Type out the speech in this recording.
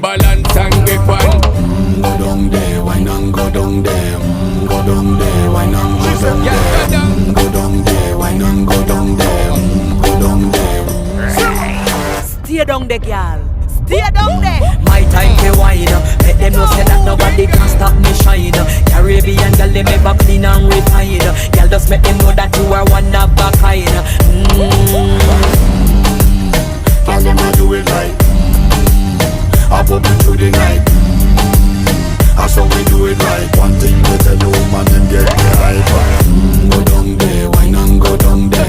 balance and grip on. Go down there, why not go down there? Go down there, why not go down there? Go down there, why not go down there? Go down there. Stay down there, girl. Stay down there. My time to wine. Let them know say that nobody can stop me shine. Caribbean girl, them ever clean and refine. Girl, just make them know that you are one of a kind. Girl, them a do it right. I pop it through the night. That's how we do it right. One thing we tell you, man, them get the hype. Go down there, why not go down there?